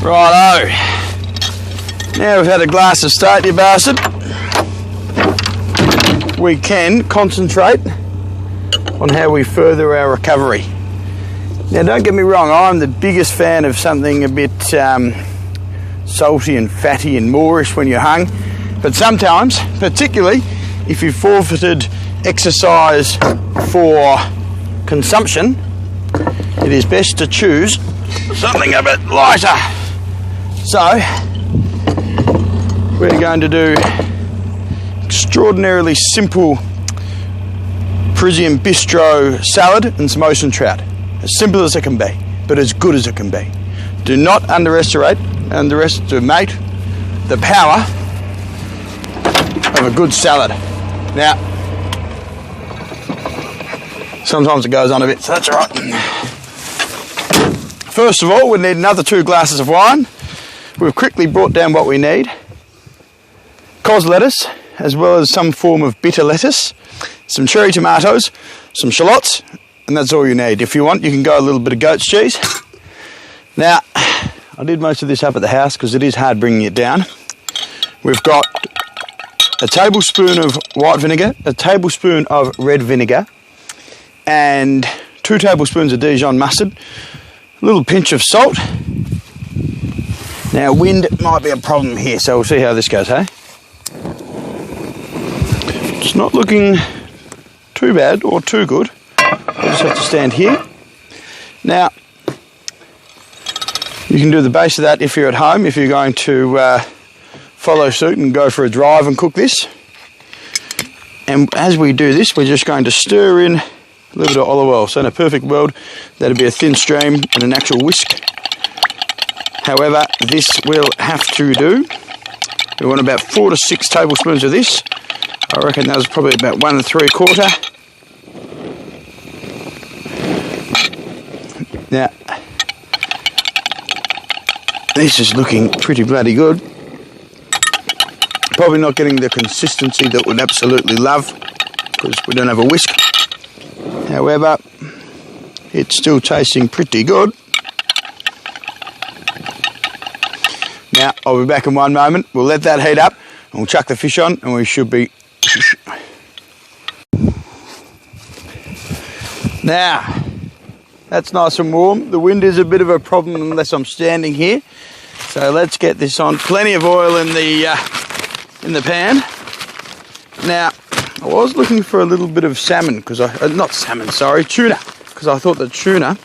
Righto. Now we've had a glass of state, you bastard. We can concentrate on how we further our recovery. Now don't get me wrong, I'm the biggest fan of something a bit salty and fatty and moorish when you're hung, but sometimes, particularly if you've forfeited exercise for consumption, it is best to choose something a bit lighter. So we're going to do extraordinarily simple Parisian bistro salad and some ocean trout. As simple as it can be, but as good as it can be. Do not underestimate the power of a good salad. Now, sometimes it goes on a bit, so that's all right. First of all, we need another 2 glasses of wine. We've quickly brought down what we need. Cos lettuce, as well as some form of bitter lettuce, some cherry tomatoes, some shallots, and that's all you need. If you want, you can go a little bit of goat's cheese. Now, I did most of this up at the house because it is hard bringing it down. We've got a tablespoon of white vinegar, a tablespoon of red vinegar, and 2 tablespoons of Dijon mustard, a little pinch of salt. Now, wind might be a problem here, so we'll see how this goes, hey? It's not looking too bad or too good. I just have to stand here. Now, you can do the base of that if you're at home, if you're going to follow suit and go for a drive and cook this. And as we do this, we're just going to stir in a little bit of olive oil. So in a perfect world, that'd be a thin stream and an actual whisk. However, this will have to do. We want about 4 to 6 tablespoons of this. I reckon that was probably about 1 3/4. Now, this is looking pretty bloody good. Probably not getting the consistency that we'd absolutely love because we don't have a whisk. However, it's still tasting pretty good. Now, I'll be back in one moment. We'll let that heat up and we'll chuck the fish on and we should be... Now, that's nice and warm. The wind is a bit of a problem unless I'm standing here. So let's get this on. Plenty of oil in the pan. Now, I was looking for a little bit of salmon, because tuna, because I thought that tuna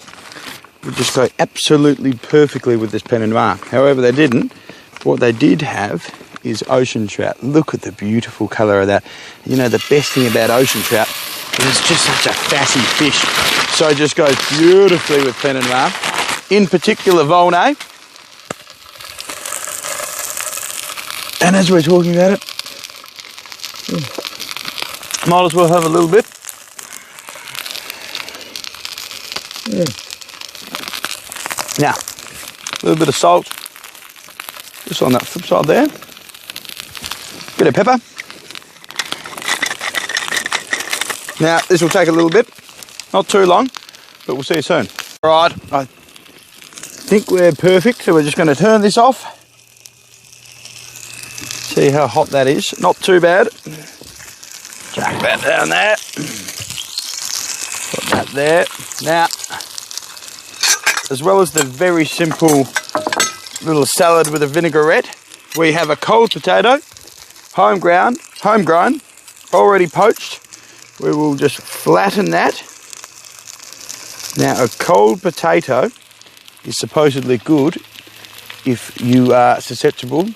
would just go absolutely perfectly with this Pinot Noir. However, they didn't. What they did have is ocean trout. Look at the beautiful colour of that. You know, the best thing about ocean trout is it's just such a fatty fish. So it just goes beautifully with Pinot Noir. In particular, Volnay. And as we're talking about it, might as well have a little bit. Now, a little bit of salt, just on that flip side there. Bit of pepper. Now, this will take a little bit, not too long, but we'll see you soon. All right, I think we're perfect, so we're just going to turn this off. See how hot that is. Not too bad. Chuck that down there. Put that there. Now, as well as the very simple little salad with a vinaigrette, we have a cold potato, homegrown, already poached. We will just flatten that. Now, a cold potato is supposedly good if you are susceptible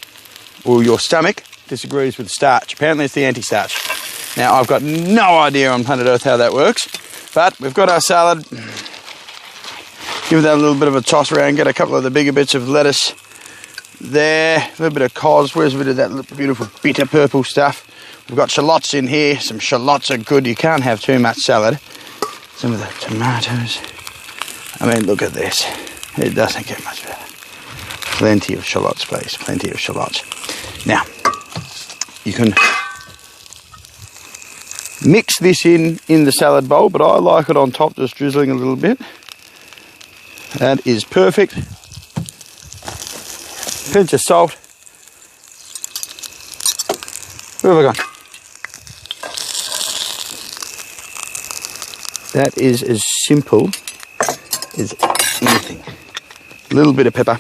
or your stomach disagrees with starch. Apparently it's the anti-starch. Now, I've got no idea on planet Earth how that works, but we've got our salad. Give that a little bit of a toss around, get a couple of the bigger bits of lettuce there, a little bit of cos, where's a bit of that beautiful bitter purple stuff. We've got shallots in here, some shallots are good, you can't have too much salad. Some of the tomatoes. I mean, look at this, it doesn't get much better. Plenty of shallots, please, plenty of shallots. Now, you can Mix this in the salad bowl, but I like it on top, just drizzling a little bit. That is perfect. Pinch of salt. Where have I gone? That is as simple as anything. A little bit of pepper.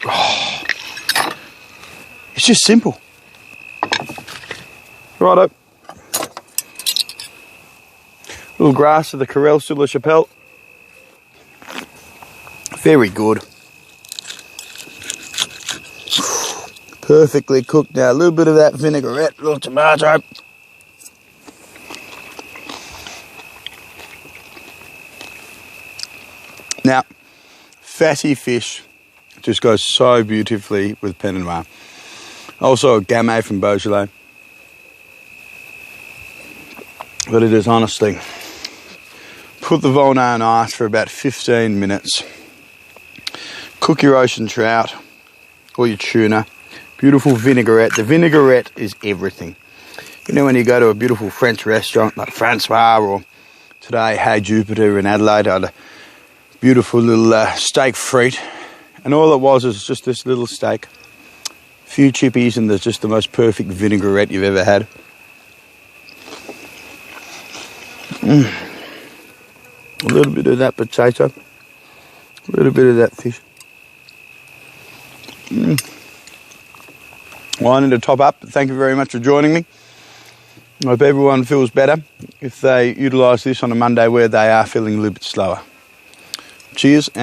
Oh, it's just simple. Righto. Little grass of the Carrel sur la Chapelle. Very good. Perfectly cooked now. A little bit of that vinaigrette, a little tomato. Now, fatty fish just goes so beautifully with Pinot Noir. Also a Gamay from Beaujolais. But it is honestly, put the Volnay on ice for about 15 minutes. Cook your ocean trout or your tuna. Beautiful vinaigrette. The vinaigrette is everything. You know when you go to a beautiful French restaurant like Francois, or today, Hey Jupiter in Adelaide, I had a beautiful little steak frite. And all it was just this little steak. A few chippies, and there's just the most perfect vinaigrette you've ever had. A little bit of that potato. A little bit of that fish. Well, I need to top up. Thank you very much for joining me. I hope everyone feels better if they utilise this on a Monday where they are feeling a little bit slower. Cheers and